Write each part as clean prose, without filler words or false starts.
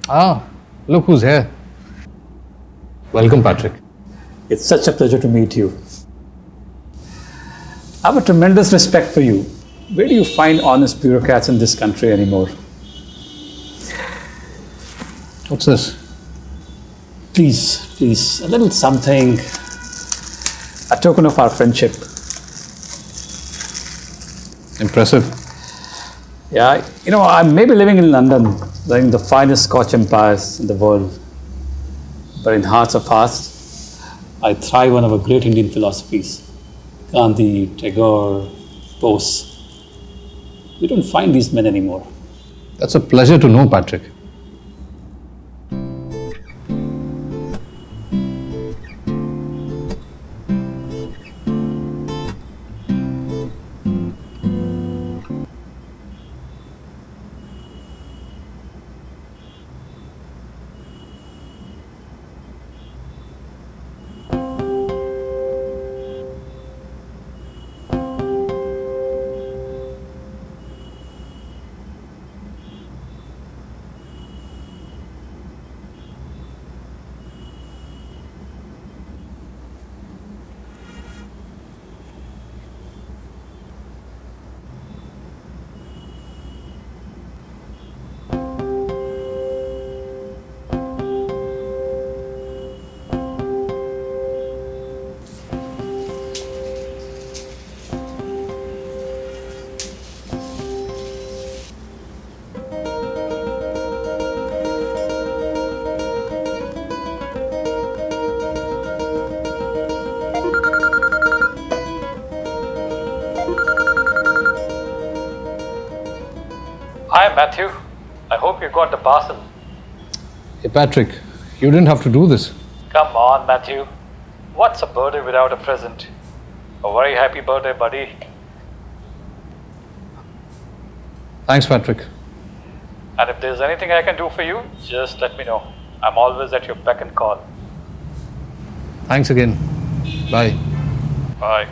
Ah, look who's here. Welcome, Patrick. It's such a pleasure to meet you. I have a tremendous respect for you. Where do you find honest bureaucrats in this country anymore? What's this? Please, a little something. A token of our friendship. Impressive. Yeah, I may be living in London, running the finest Scotch empires in the world. But in hearts of hearts, I thrive on our great Indian philosophies. Gandhi, Tagore, Bose. We don't find these men anymore. That's a pleasure to know, Patrick. Hi, Mathew. I hope you got the parcel. Hey, Patrick, you didn't have to do this. Come on, Mathew. What's a birthday without a present? A very happy birthday, buddy. Thanks, Patrick. And if there's anything I can do for you, just let me know. I'm always at your beck and call. Thanks again. Bye. Bye.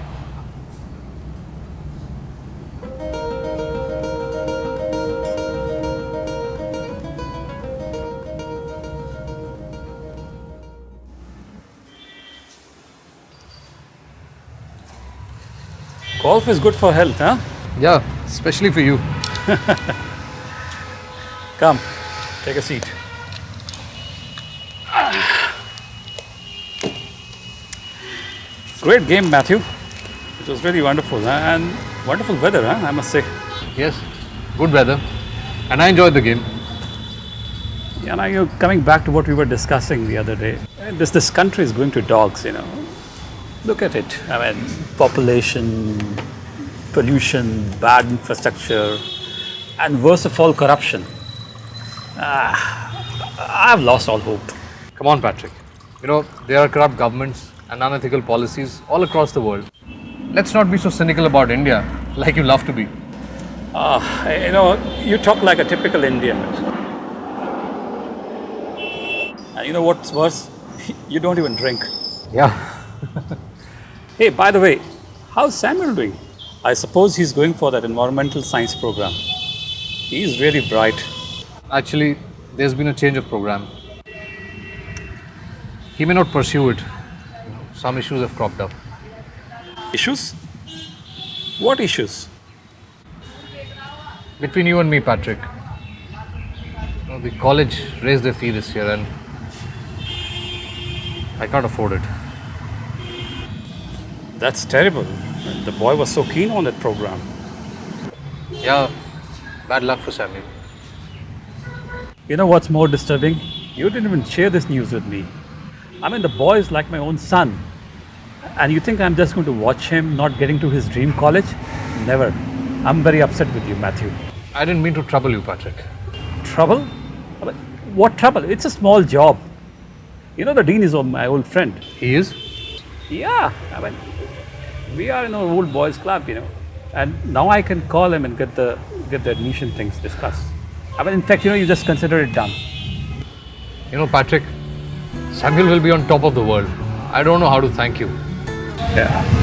Golf is good for health, huh? Yeah, especially for you. Come, take a seat. Great game, Mathew. It was really wonderful, huh? And wonderful weather, huh? I must say. Yes, good weather. And I enjoyed the game. Yeah, now you're coming back to what we were discussing the other day. This country is going to dogs, Look at it. I mean, population, pollution, bad infrastructure, and worst of all, corruption. I've lost all hope. Come on, Patrick. There are corrupt governments and unethical policies all across the world. Let's not be so cynical about India, like you love to be. You talk like a typical Indian. And you know what's worse? You don't even drink. Yeah. Hey, by the way, how's Samuel doing? I suppose he's going for that environmental science program. He's really bright. Actually, there's been a change of program. He may not pursue it. Some issues have cropped up. Issues? What issues? Between you and me, Patrick, The college raised their fee this year and I can't afford it. That's terrible. The boy was so keen on that program. Yeah, bad luck for Samuel. You know what's more disturbing? You didn't even share this news with me. I mean, the boy is like my own son. And you think I'm just going to watch him not getting to his dream college? Never. I'm very upset with you, Matthew. I didn't mean to trouble you, Patrick. Trouble? I mean, what trouble? It's a small job. You know, the dean is my old friend. He is? Yeah, I mean, we are in our old boys club, and now I can call him and get the admission things discussed. I mean, in fact, you just consider it done. You know, Patrick, Samuel will be on top of the world. I don't know how to thank you. Yeah.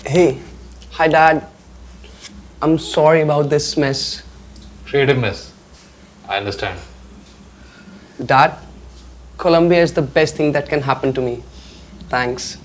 Hey, hi Dad. I'm sorry about this mess. Creative mess. I understand. Dad, Colombia is the best thing that can happen to me. Thanks.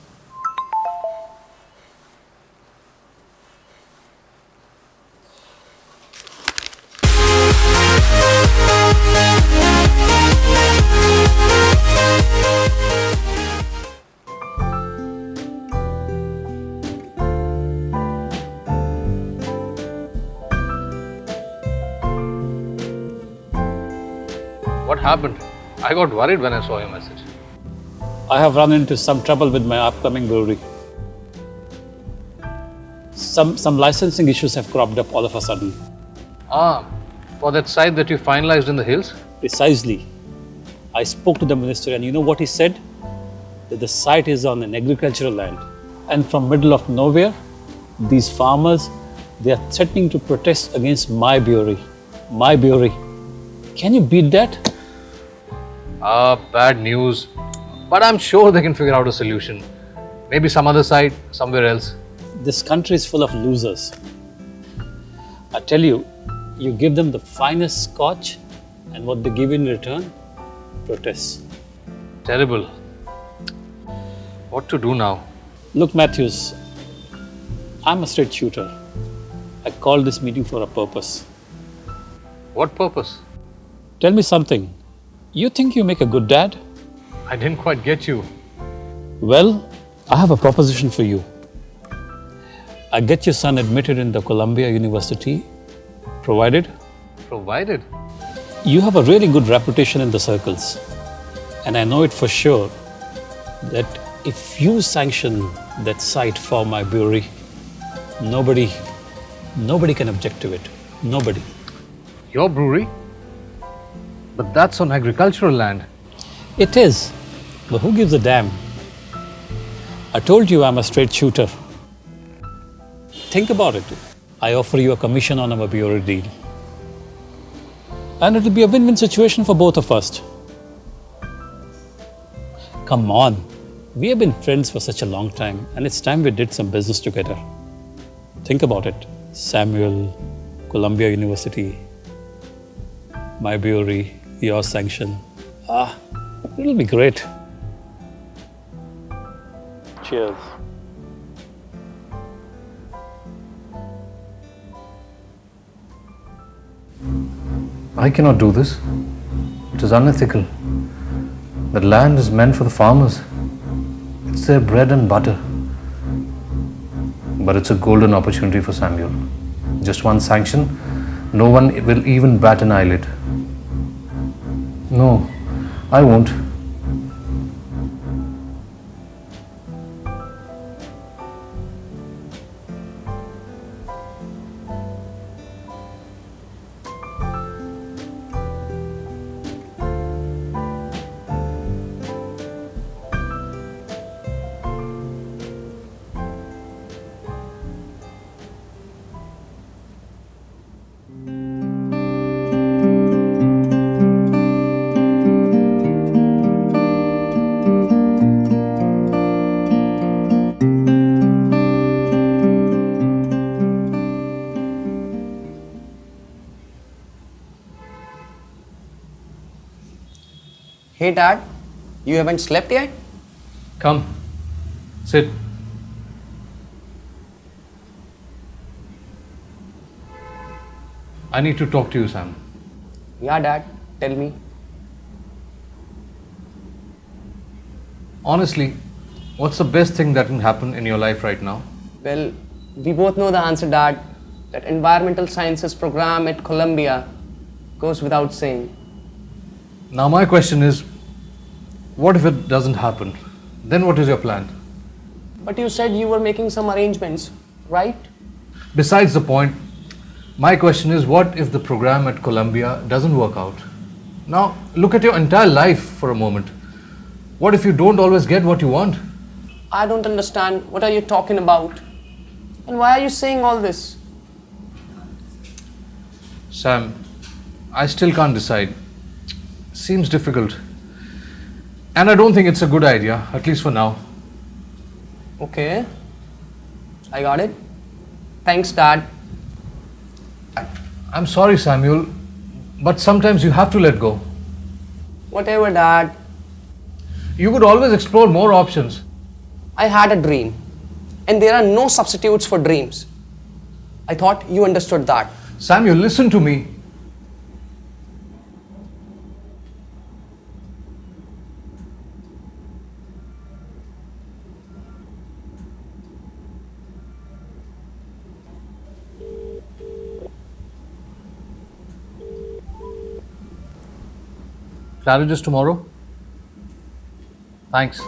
What happened? I got worried when I saw your message. I have run into some trouble with my upcoming brewery. Some licensing issues have cropped up all of a sudden. For that site that you finalized in the hills? Precisely. I spoke to the minister and you know what he said? That the site is on an agricultural land. And from middle of nowhere, these farmers, they are threatening to protest against my brewery. My brewery. Can you beat that? Bad news. But I'm sure they can figure out a solution. Maybe some other site, somewhere else. This country is full of losers. I tell you, you give them the finest scotch and what they give in return, protests. Terrible. What to do now? Look, Matthews, I'm a straight shooter. I called this meeting for a purpose. What purpose? Tell me something. You think you make a good dad? I didn't quite get you. Well, I have a proposition for you. I get your son admitted in the Columbia University, provided Provided? you have a really good reputation in the circles. And I know it for sure that if you sanction that site for my brewery, nobody can object to it. Nobody. Your brewery? But that's on agricultural land. It is. But who gives a damn? I told you I'm a straight shooter. Think about it. I offer you a commission on our brewery deal. And it'll be a win-win situation for both of us. Come on. We have been friends for such a long time, and it's time we did some business together. Think about it. Samuel, Columbia University, my brewery, your sanction. It'll be great. Cheers. I cannot do this. It is unethical. The land is meant for the farmers. It's their bread and butter. But it's a golden opportunity for Samuel. Just one sanction, no one will even bat an eyelid. No, I won't. Hey Dad, you haven't slept yet? Come, sit. I need to talk to you, Sam. Yeah, Dad, tell me. Honestly, what's the best thing that can happen in your life right now? Well, we both know the answer, Dad. That environmental sciences program at Columbia goes without saying. Now, my question is, what if it doesn't happen? Then what is your plan? But you said you were making some arrangements, right? Besides the point, my question is, what if the program at Columbia doesn't work out? Now, look at your entire life for a moment. What if you don't always get what you want? I don't understand. What are you talking about? And why are you saying all this? Sam, I still can't decide. Seems difficult. And I don't think it's a good idea, at least for now. Okay. I got it. Thanks, Dad. I'm sorry, Samuel, but sometimes you have to let go. Whatever, Dad. You could always explore more options. I had a dream. And there are no substitutes for dreams. I thought you understood that. Samuel, listen to me. Challenges tomorrow? Thanks.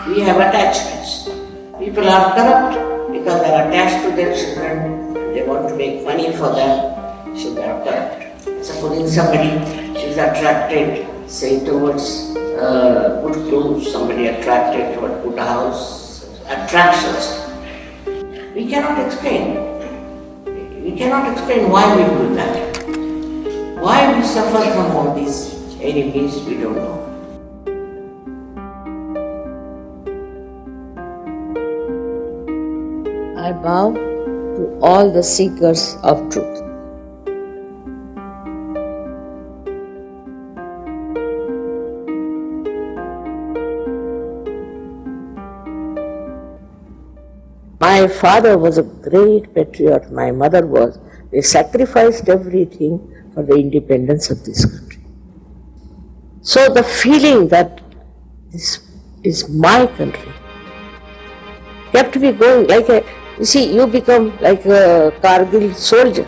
We have attachments. People are corrupt because they are attached to their children. They want to make money for them, so they are corrupt. Supposing somebody is attracted, say, towards good clothes, somebody attracted toward good house, attractions. We cannot explain. We cannot explain why we do that. Why we suffer from all these enemies, we don't know. I bow to all the seekers of truth. My father was a great patriot, my mother was. They sacrificed everything for the independence of this country. So the feeling that this is my country kept me going like a, you see, you become like a Kargil soldier.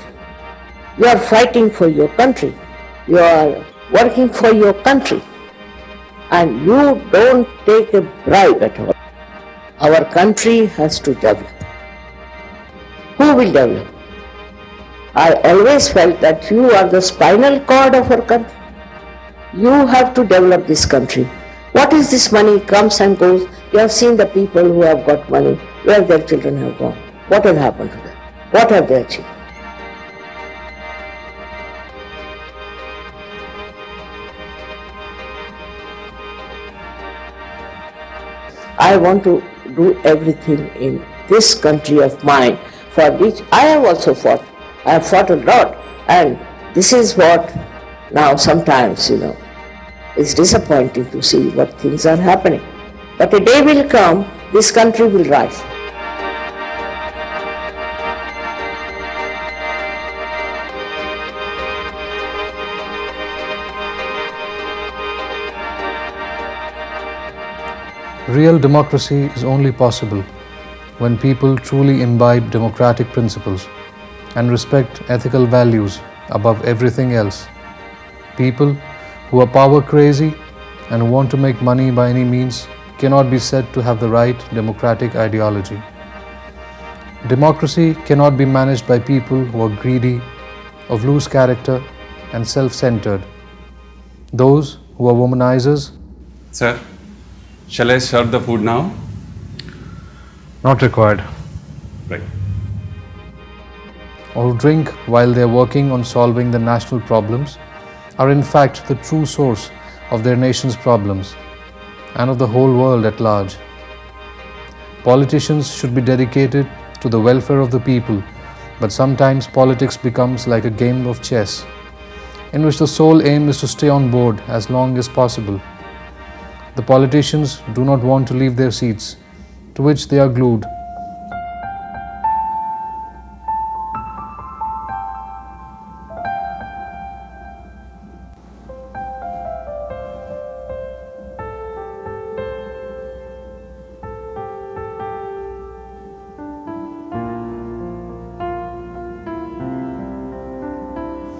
You are fighting for your country. You are working for your country. And you don't take a bribe at all. Our country has to develop. Who will develop? I always felt that you are the spinal cord of our country. You have to develop this country. What is this money comes and goes? You have seen the people who have got money, where their children have gone. What has happened to them? What have they achieved? I want to do everything in this country of mine, for which I have also fought. I have fought a lot, and this is what now sometimes, it's disappointing to see what things are happening. But a day will come, this country will rise. Real democracy is only possible when people truly imbibe democratic principles and respect ethical values above everything else. People who are power crazy and who want to make money by any means cannot be said to have the right democratic ideology. Democracy cannot be managed by people who are greedy, of loose character and self-centered. Those who are womanizers. Sir, shall I serve the food now? Not required. Right. Or who drink while they are working on solving the national problems are in fact the true source of their nation's problems and of the whole world at large. Politicians should be dedicated to the welfare of the people, but sometimes politics becomes like a game of chess, in which the sole aim is to stay on board as long as possible. The politicians do not want to leave their seats, to which they are glued.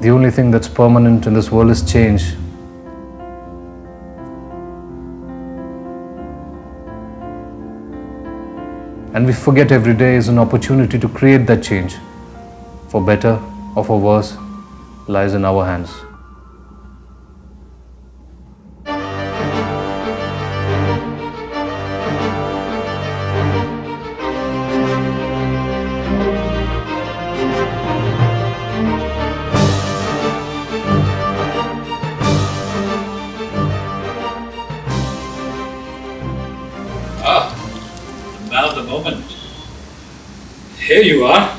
The only thing that's permanent in this world is change. And we forget every day is an opportunity to create that change. For better or for worse, lies in our hands. Man of the moment. Here you are.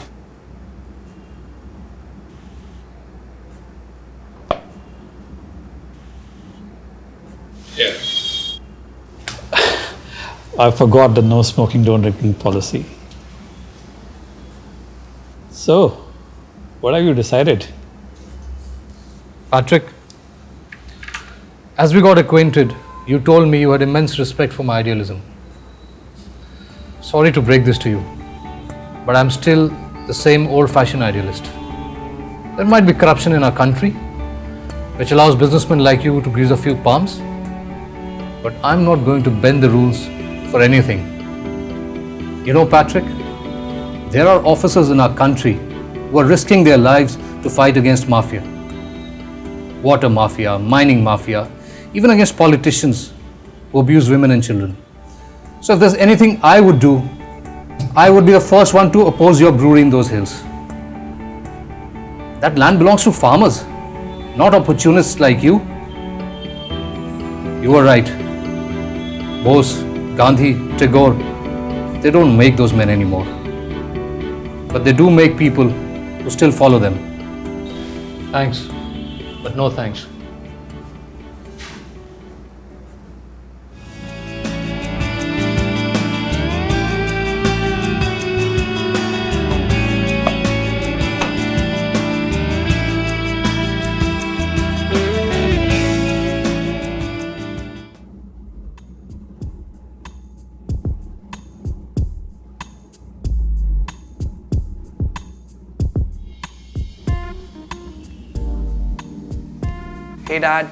Here. I forgot the no smoking, don't drinking policy. So, what have you decided? Patrick, as we got acquainted, you told me you had immense respect for my idealism. Sorry to break this to you, but I'm still the same old-fashioned idealist. There might be corruption in our country, which allows businessmen like you to grease a few palms, but I'm not going to bend the rules for anything. You know, Patrick, there are officers in our country who are risking their lives to fight against mafia. Water mafia, mining mafia, even against politicians who abuse women and children. So if there's anything I would do, I would be the first one to oppose your brewery in those hills. That land belongs to farmers, not opportunists like you. You were right. Bose, Gandhi, Tagore, they don't make those men anymore. But they do make people who still follow them. Thanks, but no thanks. Hey Dad,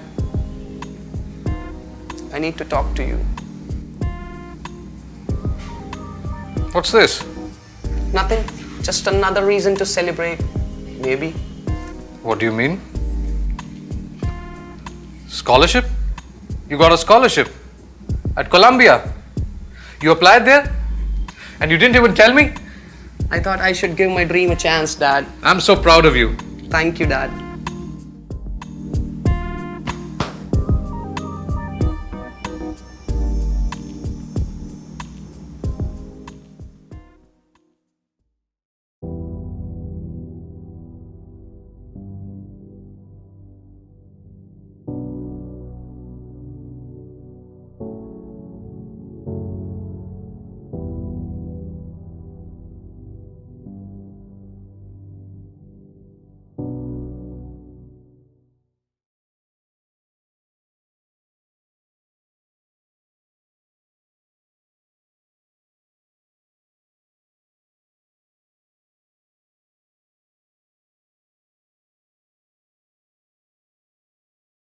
I need to talk to you. What's this? Nothing, just another reason to celebrate, maybe. What do you mean? Scholarship? You got a scholarship at Columbia. You applied there and you didn't even tell me? I thought I should give my dream a chance, Dad. I'm so proud of you. Thank you, Dad.